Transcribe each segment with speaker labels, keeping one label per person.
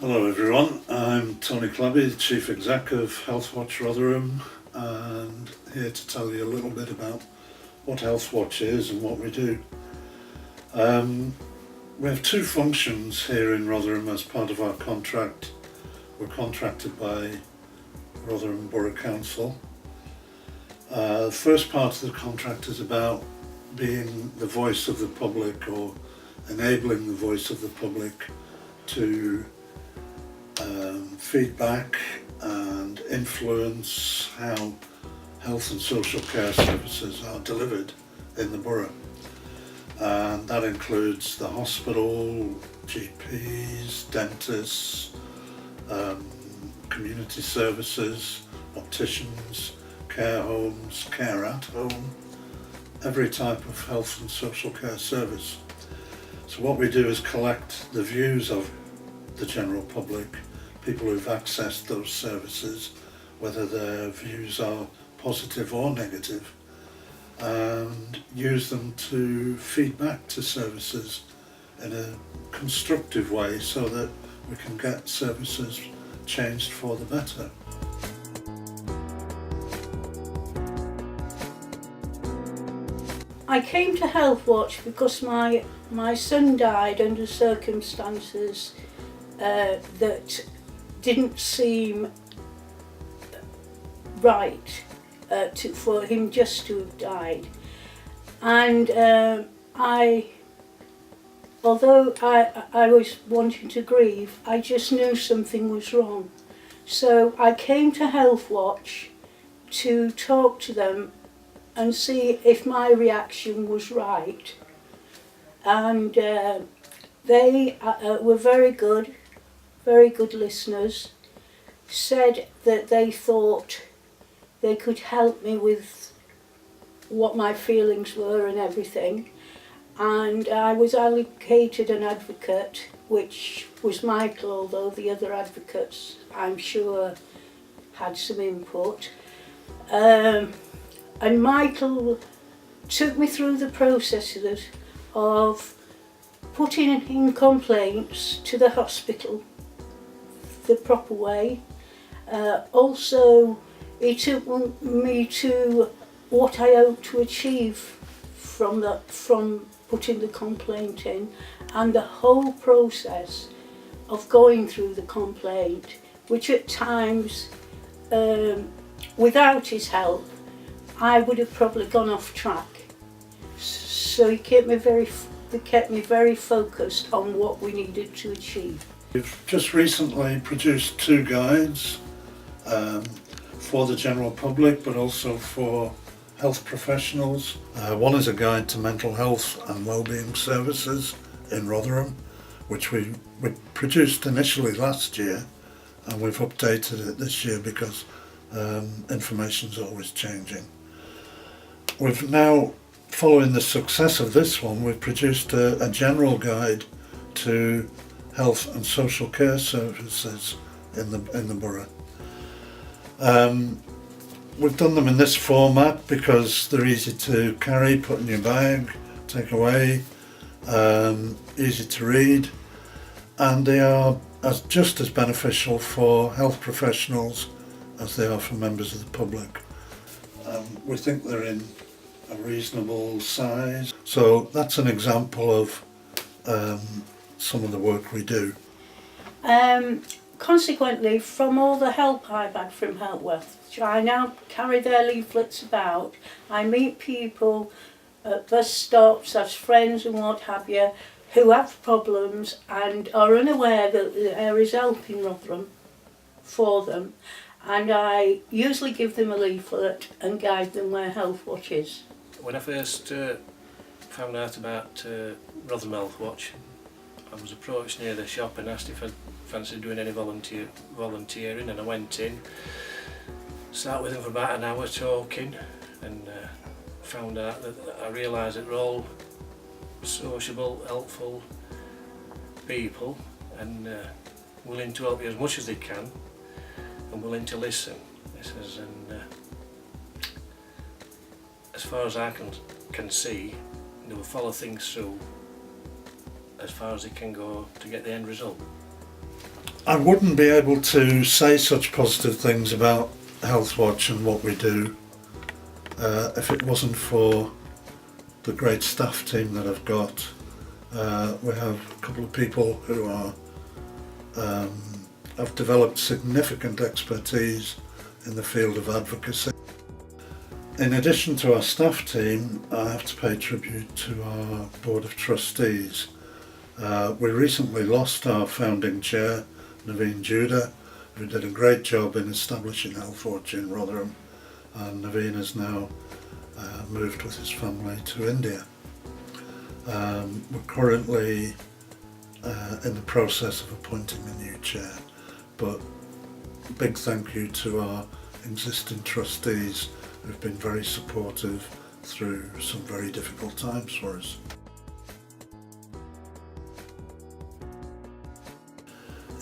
Speaker 1: Hello everyone, I'm Tony Clabby, the Chief Exec of Healthwatch Rotherham, and here to tell you a little bit about what Healthwatch is and what we do. We have two functions here in Rotherham as part of our contract. We're contracted by Rotherham Borough Council. The first part of the contract is about being the voice of the public, or enabling the voice of the public to feedback and influence how health and social care services are delivered in the borough. And that includes the hospital, GPs, dentists, community services, opticians, care homes, care at home, every type of health and social care service. So what we do is collect the views of the general public, people who've accessed those services, whether their views are positive or negative, and use them to feed back to services in a constructive way so that we can get services changed for the better.
Speaker 2: I came to Healthwatch because my son died under circumstances that didn't seem right for him just to have died. And although I was wanting to grieve, I just knew something was wrong. So I came to Healthwatch to talk to them and see if my reaction was right. And they were very good listeners, said that they thought they could help me with what my feelings were and everything. And I was allocated an advocate, which was Michael, although the other advocates, I'm sure, had some input. And Michael took me through the processes of putting in complaints to the hospital the proper way. Also, he took me to what I hope to achieve from putting the complaint in, and the whole process of going through the complaint, which at times, without his help, I would have probably gone off track. So he kept me very focused on what we needed to achieve.
Speaker 1: We've just recently produced two guides for the general public, but also for health professionals. One is a guide to mental health and wellbeing services in Rotherham, which we produced initially last year, and we've updated it this year because information's always changing. We've now, following the success of this one, we've produced a general guide to health and social care services in the borough. We've done them in this format because they're easy to carry, put in your bag, take away, easy to read, and they are just as beneficial for health professionals as they are for members of the public. We think they're in a reasonable size, so that's an example of some of the work we do.
Speaker 2: Consequently, from all the help I've had from Healthwatch, I now carry their leaflets about. I meet people at bus stops as friends and what have you, who have problems and are unaware that there is help in Rotherham for them, and I usually give them a leaflet and guide them where Healthwatch is.
Speaker 3: When I first found out about Rotherham Healthwatch, I was approached near the shop and asked if I'd fancy doing any volunteering, and I went in, sat with them for about an hour talking, and found out that I realised that they're all sociable, helpful people, and willing to help you as much as they can, and willing to listen. This is, and as far as I can see, they will follow things through as far as it can go to get the end result.
Speaker 1: I wouldn't be able to say such positive things about Healthwatch and what we do if it wasn't for the great staff team that I've got. We have a couple of people who are have developed significant expertise in the field of advocacy. In addition to our staff team, I have to pay tribute to our Board of Trustees. We recently lost our founding chair, Naveen Judah, who did a great job in establishing Healthwatch in Rotherham, and Naveen has now moved with his family to India. We're currently in the process of appointing a new chair, but a big thank you to our existing trustees who've been very supportive through some very difficult times for us.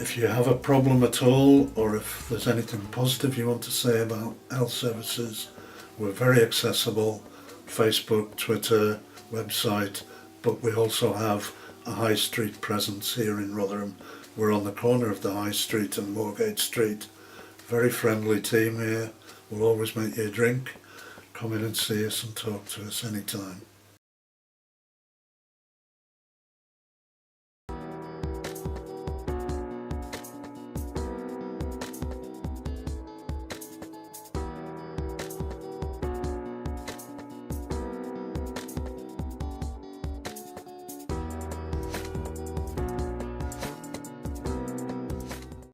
Speaker 1: If you have a problem at all, or if there's anything positive you want to say about health services, we're very accessible: Facebook, Twitter, website, but we also have a high street presence here in Rotherham. We're on the corner of the High Street and Moorgate Street. Very friendly team here. We'll always make you a drink. Come in and see us and talk to us anytime.